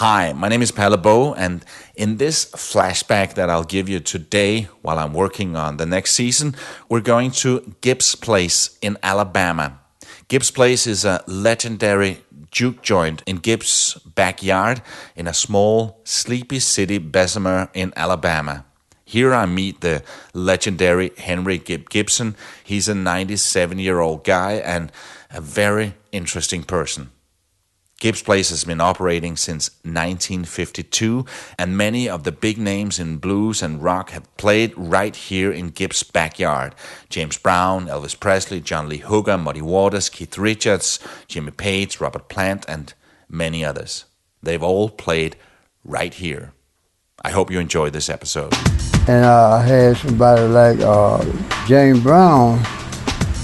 Hi, my name is Palle Bo, and in this flashback that I'll give you today while I'm working on the next season, we're going to Gibbs Place in Alabama. Gibbs Place is a legendary juke joint in Gibbs' backyard in a small, sleepy city, Bessemer in Alabama. Here I meet the legendary Henry Gibson. He's a 97-year-old guy and a very interesting person. Gibbs Place has been operating since 1952, and many of the big names in blues and rock have played right here in Gibbs' backyard. James Brown, Elvis Presley, John Lee Hooker, Muddy Waters, Keith Richards, Jimmy Page, Robert Plant, and many others. They've all played right here. I hope you enjoy this episode. And I had somebody like James Brown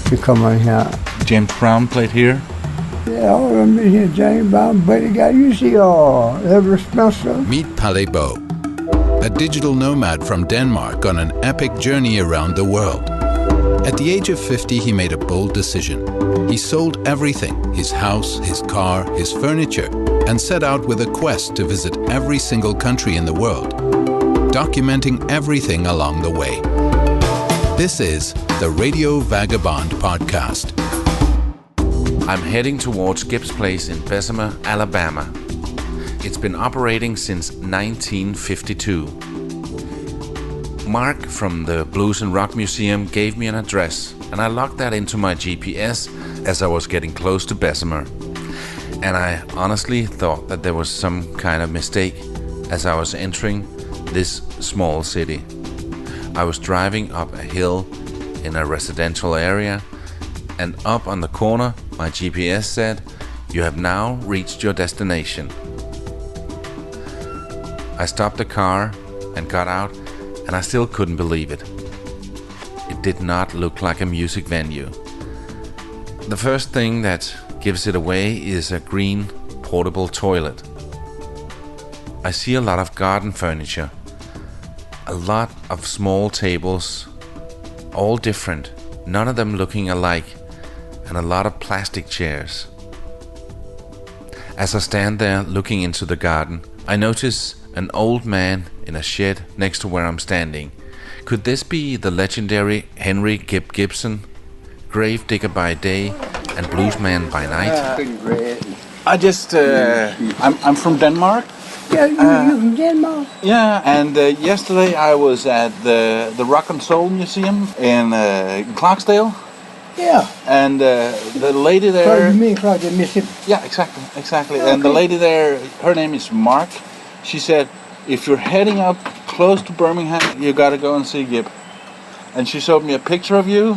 to come on here. James Brown played here? Yeah, all of them been here, James Brown, Buddy Guy. You see Elvis Spencer. Meet Palle Bo, a digital nomad from Denmark on an epic journey around the world. At the age of 50, he made a bold decision. He sold everything, his house, his car, his furniture, and set out with a quest to visit every single country in the world, documenting everything along the way. This is the Radio Vagabond Podcast. I'm heading towards Gibbs Place in Bessemer, Alabama. It's been operating since 1952. Mark from the Blues and Rock Museum gave me an address, and I logged that into my GPS as I was getting close to Bessemer. And I honestly thought that there was some kind of mistake as I was entering this small city. I was driving up a hill in a residential area, and up on the corner, my GPS said, "You have now reached your destination." I stopped the car and got out, and I still couldn't believe it. It did not look like a music venue. The first thing that gives it away is a green portable toilet. I see a lot of garden furniture, a lot of small tables, all different, none of them looking alike, and a lot of plastic chairs. As I stand there looking into the garden, I notice an old man in a shed next to where I'm standing. Could this be the legendary Henry Gibson, grave digger by day and bluesman by night? I'm from Denmark. Yeah, you from Denmark? Yeah, and yesterday I was at the Rock and Soul Museum in Clarksdale. Yeah. And the lady there... You mean Clarksdale, Mississippi? Yeah, exactly. Okay. And the lady there, her name is Mark. She said, if you're heading up close to Birmingham, you got to go and see Gib. And she showed me a picture of you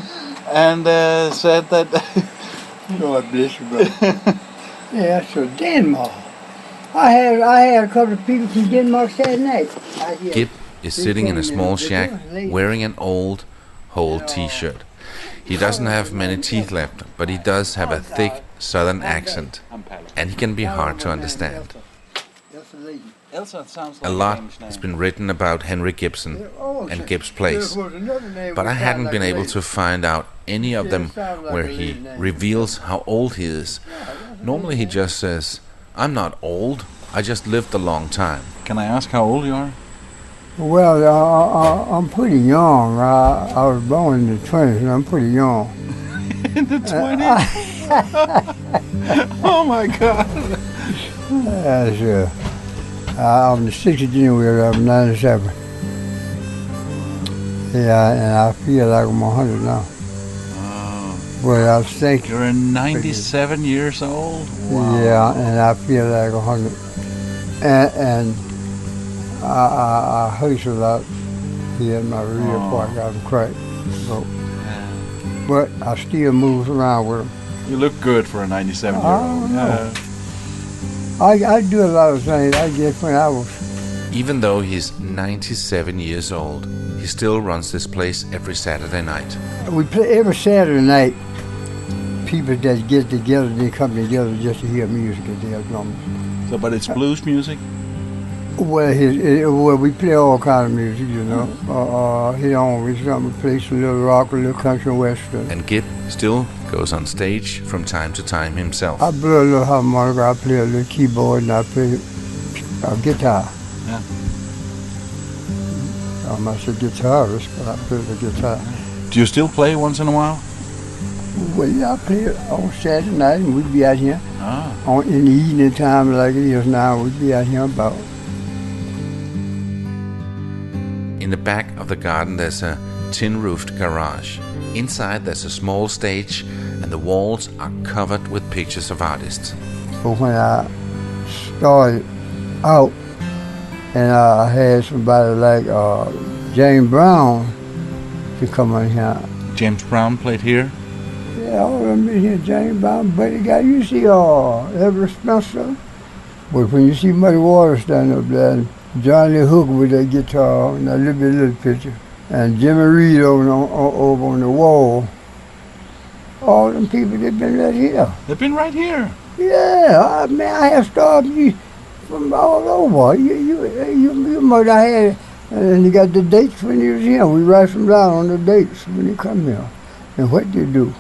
and said that... God bless you, brother. Yeah, so Denmark. I had a couple of people from Denmark Saturday night. Gib is sitting in a small shack wearing an old, whole t-shirt. He doesn't have many teeth left, but he does have a thick southern accent, and he can be hard to understand. A lot has been written about Henry Gibson and Gibbs Place, but I hadn't been able to find out any of them where he reveals how old he is. Normally he just says, "I'm not old, I just lived a long time." Can I ask how old you are? Well, I'm pretty young. I was born in the 20s, and I'm pretty young. In the 20s? Oh my God. I'm the 6th of January of 97. Yeah, and I feel like I'm 100 now. Oh. But I was thinking... You're 97 years old? Wow. Yeah, and I feel like 100. And I hurt a lot here in my rear part. I got them cracked. But I still move around with them. You look good for a 97-year-old. Yeah. I do a lot of things. I guess when I was... Even though he's 97 years old, he still runs this place every Saturday night. We play every Saturday night. People that get together, they come together just to hear music and their drummers. So, but it's blues music? Well, we play all kind of music, you know. He always plays some little rock, a little country western. And Gib still goes on stage from time to time himself. I play a little harmonica, I play a little keyboard, and I play A guitar. Yeah. I'm not a guitarist, but I play the guitar. Do you still play once in a while? Well, yeah, I play it on Saturday night, and we'd be out here. Ah. In the evening time like it is now, we'd be out here about. In the back of the garden there's a tin-roofed garage. Inside there's a small stage and the walls are covered with pictures of artists. But when I started out, and I had somebody like James Brown to come in here. James Brown played here? Yeah, all of them in here, James Brown, Buddy Guy. You see Everett Spencer? But when you see Muddy Waters standing up there, and Johnny Hooker with that guitar and that little picture, and Jimmy Reed over on the wall, all them people, they've been right here. They've been right here? Yeah, I have started from all over. You might have had, and you got the dates when you was here. We write them down on the dates when you come here. And what you do?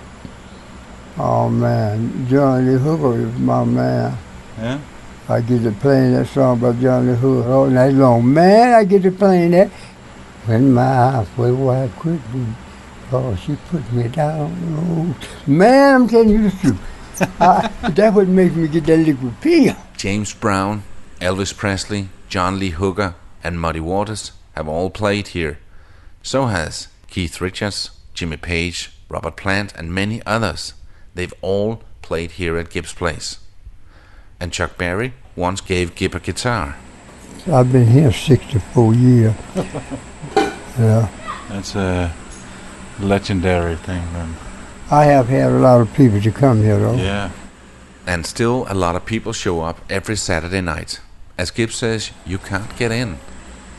Oh man, Johnny Hooker is my man. Yeah? I get to playing that song by Johnny Hooker all night long. Man, I get to playing that. When my eyes were wide quickly, oh, she put me down. Oh, man, I'm telling you the truth. That's what makes me get that liquid pill. James Brown, Elvis Presley, John Lee Hooker and Muddy Waters have all played here. So has Keith Richards, Jimmy Page, Robert Plant and many others. They've all played here at Gibbs Place. And Chuck Berry once gave Gibb a guitar. I've been here 64 years. Yeah. That's a legendary thing then. I have had a lot of people to come here though. Yeah. And still a lot of people show up every Saturday night. As Gibb says, you can't get in.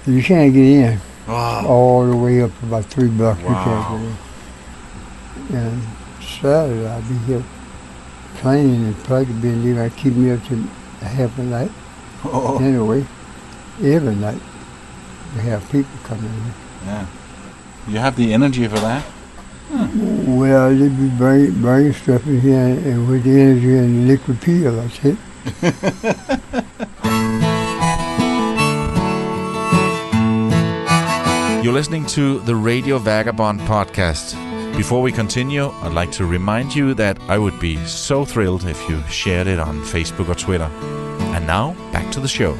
You can't get in. Wow. All the way up to about 3 blocks. Wow. You can't get in. And Saturday I'll be here playing and probably being leaving. I keep me up to half the night. Oh. Anyway, every night we have people coming in. Yeah. You have the energy for that? Well, they be bringing stuff in here, and with the energy and the liquid pill, that's it. You're listening to the Radio Vagabond podcast. Before we continue, I'd like to remind you that I would be so thrilled if you shared it on Facebook or Twitter. And now, back to the show.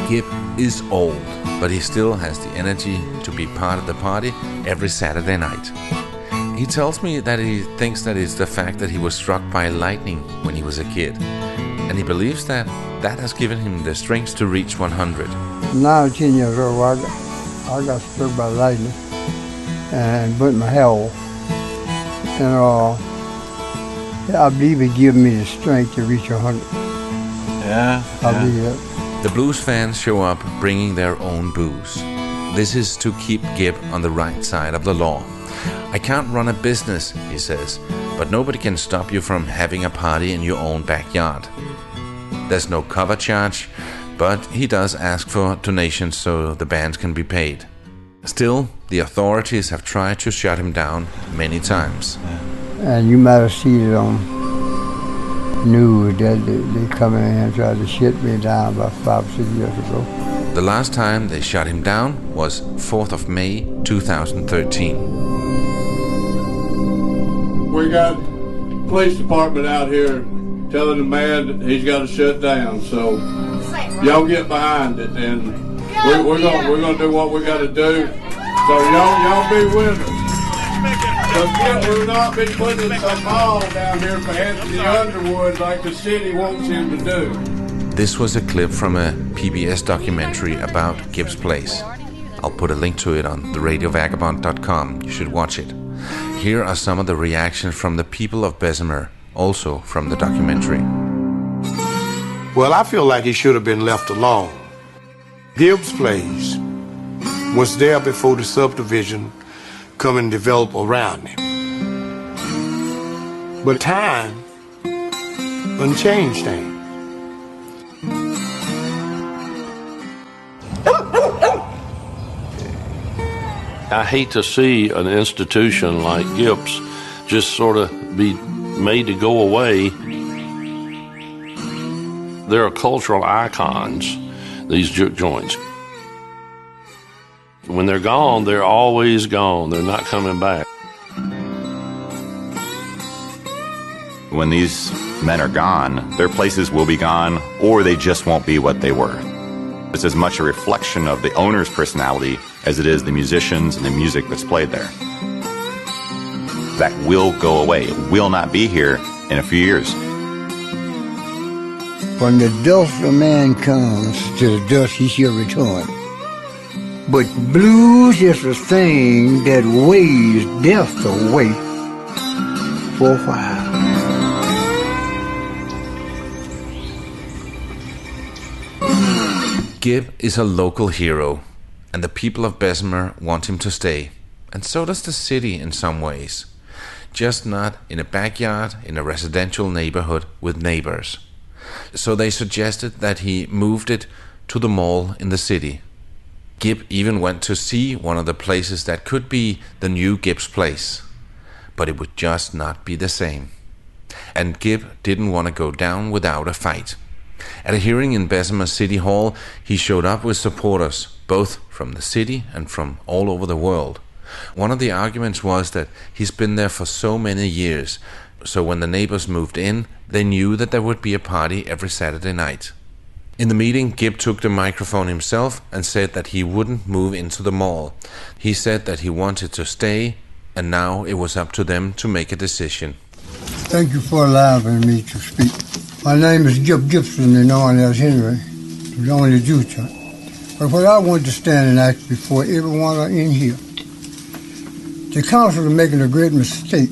Gibb is old, but he still has the energy to be part of the party every Saturday night. He tells me that he thinks that it's the fact that he was struck by lightning when he was a kid. And he believes that has given him the strength to reach 100. Now, 10 years old, I got struck by lightning and burnt my hair off. And I believe it gave me the strength to reach 100. Yeah. I believe that. The blues fans show up bringing their own booze. This is to keep Gibb on the right side of the law. I can't run a business, he says, but nobody can stop you from having a party in your own backyard. There's no cover charge, but he does ask for donations so the bands can be paid. Still, the authorities have tried to shut him down many times. And you might have seen it on news that they come in and try to shut me down about 5 or 6 years ago. The last time they shut him down was 4th of May 2013. We got police department out here telling the man that he's got to shut down, so y'all get behind it, and we're gonna do what we got to do. So y'all be with us. We'll not be putting some mall down here for Anthony Underwood like the city wants him to do. This was a clip from a PBS documentary about Gibbs Place. I'll put a link to it on theradiovagabond.com. You should watch it. Here are some of the reactions from the people of Bessemer, also from the documentary. Well, I feel like he should have been left alone. Gibbs Place was there before the subdivision come and develop around him. But time unchanged things. I hate to see an institution like Gibbs just sort of be made to go away. They're cultural icons, these juke joints. When they're gone, they're always gone. They're not coming back. When these men are gone, their places will be gone, or they just won't be what they were. It's as much a reflection of the owner's personality as it is the musicians and the music that's played there. That will go away. It will not be here in a few years. When the dust of man comes, to the dust he shall return. But blues is a thing that weighs death away for a while. Gibb is a local hero, and the people of Bessemer want him to stay. And so does the city in some ways. Just not in a backyard in a residential neighborhood with neighbors. So they suggested that he moved it to the mall in the city. Gibb even went to see one of the places that could be the new Gibbs Place. But it would just not be the same. And Gibb didn't want to go down without a fight. At a hearing in Bessemer City Hall, he showed up with supporters, both from the city and from all over the world. One of the arguments was that he's been there for so many years, so when the neighbors moved in, they knew that there would be a party every Saturday night. In the meeting, Gibb took the microphone himself and said that he wouldn't move into the mall. He said that he wanted to stay, and now it was up to them to make a decision. Thank you for allowing me to speak. My name is Gibb Gibson, and known as Henry, the only Jew child. But what I want to stand and ask before everyone in here, the council is making a great mistake.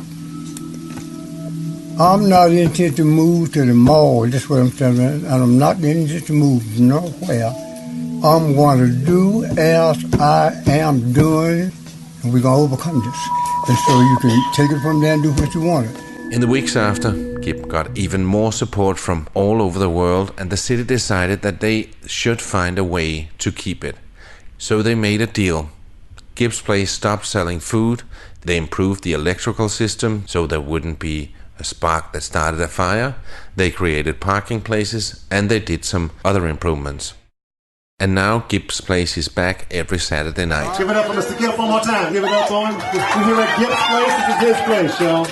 I'm not intended to move to the mall, that's what I'm saying, and I'm not intended to move nowhere. I'm going to do as I am doing, and we're going to overcome this. And so you can take it from there and do what you want. In the weeks after, Gibb got even more support from all over the world, and the city decided that they should find a way to keep it. So they made a deal. Gibbs Place stopped selling food, they improved the electrical system so there wouldn't be a spark that started a fire, they created parking places, and they did some other improvements. And now Gibbs Place is back every Saturday night. Give it up for Mr. Gibb one more time. Give it up for him. We're here at Gibbs Place. It's a Gibbs Place, y'all.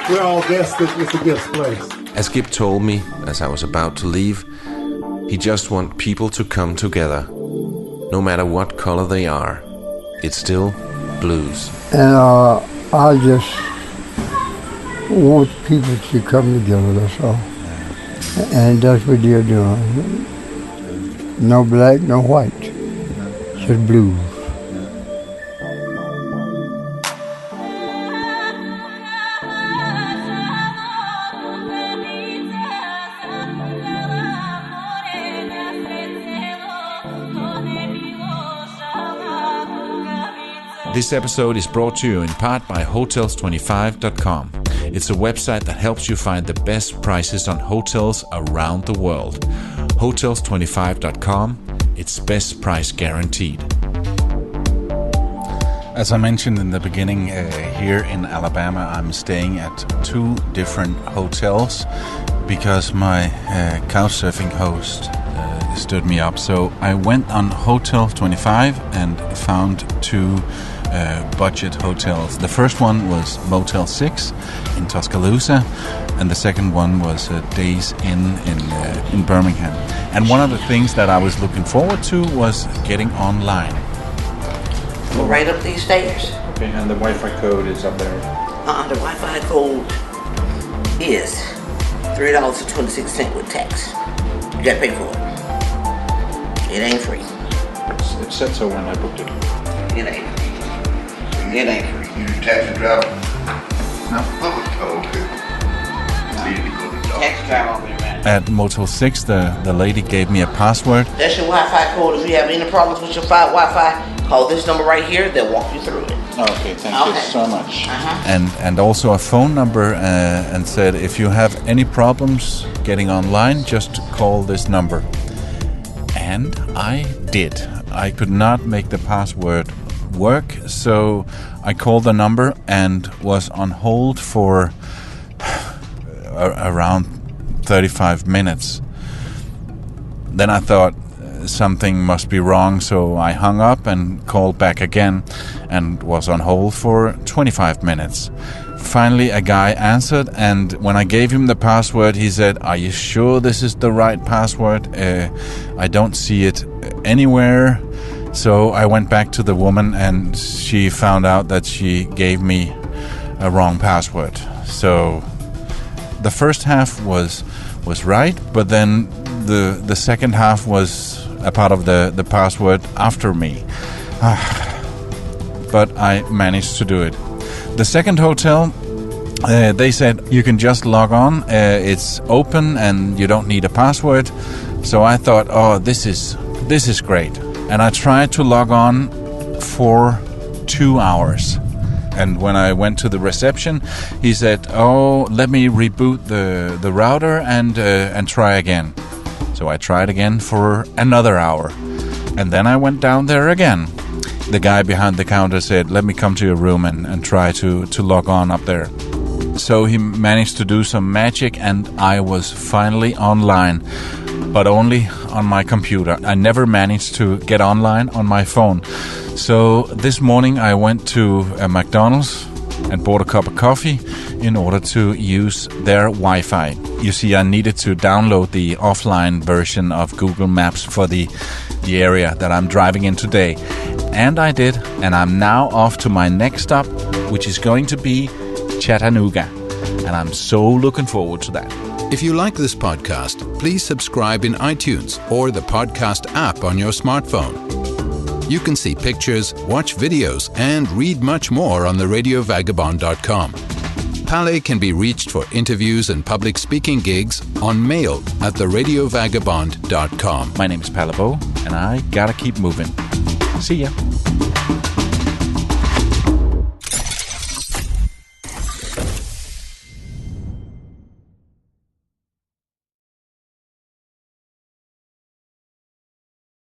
We're all guests at Mr. Gibbs Place. As Gibb told me, as I was about to leave, he just wants people to come together. No matter what color they are, it's still blues. And I just want people to come together, that's all. And that's what they're doing. No black, no white, just blues. This episode is brought to you in part by Hotels25.com. It's a website that helps you find the best prices on hotels around the world. Hotels25.com, it's best price guaranteed. As I mentioned in the beginning, here in Alabama, I'm staying at two different hotels because my couchsurfing host stood me up. So I went on Hotel25 and found two budget hotels. The first one was Motel 6 in Tuscaloosa, and the second one was Days Inn in Birmingham. And one of the things that I was looking forward to was getting online. Go right up these stairs. Okay, and the Wi-Fi code is up there. The Wi-Fi code is $3.26 with tax. You gotta pay for it. It ain't free. It said so when I booked it. It ain't free. It ain't free. You taxi driver? No. Oh, okay. Taxi driver over there, man. At Motel 6, the lady gave me a password. That's your Wi-Fi code. If you have any problems with your Wi-Fi, call this number right here. They'll walk you through it. Okay, thank you so much. And also a phone number, and said if you have any problems getting online, just call this number. And I did. I could not make the password work, so I called the number and was on hold for around 35 minutes. Then I thought something must be wrong, so I hung up and called back again and was on hold for 25 minutes. Finally, a guy answered, and when I gave him the password, he said, "Are you sure this is the right password? I don't see it anywhere." So I went back to the woman, and she found out that she gave me a wrong password. So the first half was right, but then the second half was a part of the password after me. But I managed to do it. The second hotel, they said you can just log on. It's open and you don't need a password. So I thought, oh, this is great. And I tried to log on for 2 hours. And when I went to the reception, he said, "Oh, let me reboot the router and try again." So I tried again for another hour. And then I went down there again. The guy behind the counter said, "Let me come to your room and try to log on up there." So he managed to do some magic, and I was finally online, but only on my computer. I never managed to get online on my phone. So this morning I went to a McDonald's and bought a cup of coffee in order to use their Wi-Fi. You see, I needed to download the offline version of Google Maps for the area that I'm driving in today. And I did, and I'm now off to my next stop, which is going to be Chattanooga. And I'm so looking forward to that. If you like this podcast, please subscribe in iTunes or the podcast app on your smartphone. You can see pictures, watch videos, and read much more on theradiovagabond.com. Pale can be reached for interviews and public speaking gigs on mail at theradiovagabond.com. My name is Pale Bo, and I gotta keep moving. See ya.